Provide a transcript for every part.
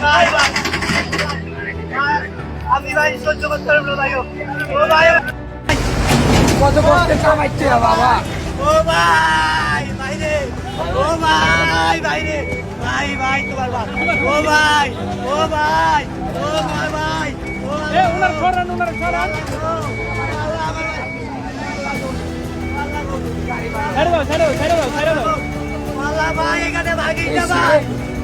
ভাই ভাই আমি ভাই সহ্য করতে পারবো না ভাই ও ভাই কত কষ্টে কামাইছে বাবা। ও ভাই ভাই রে ও ভাই ভাই রে ভাই ভাই তোমার বাপ ও ভাই ও ভাই ও ভাই ভাই এ উনার সরান ছেড়ে দাও। আল্লাহ ভাই এখানে ভাগিস না ভাই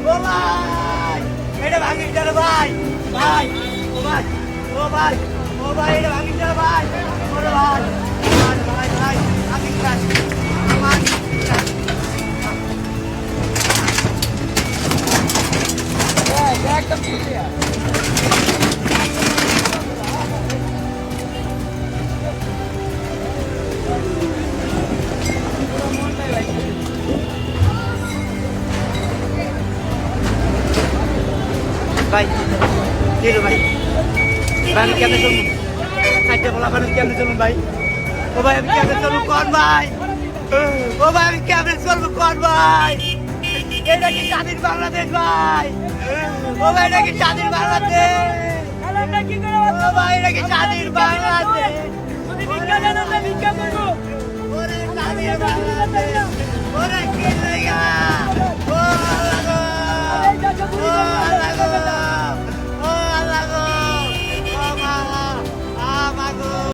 ও ভাই এটা ভাগিস না ভাই ভাই ও ভাই ও ভাই ও ভাই এটা ভাগিস না ভাই ওরে ভাই ভাই ভাই ভাগিস না ভাই একদম ক্লিয়ার। ভাই দিলো ভাই ভাই আমি কেমনে চলুন খাইতে বলা মানুষ কেমনে চলুন ভাই ও ভাই আমি কেমনে চলুন কর ভাই ও ভাই আমি কেমনে চলবো কর ভাই এটা কি স্বাধীন বাংলাদেশ ভাই ও ভাই এটা কি স্বাধীন বাংলাদেশ ও ভাই এটা কি স্বাধীন বাংলাদেশ ওরে স্বাধীন বাংলাদেশ ওরে কি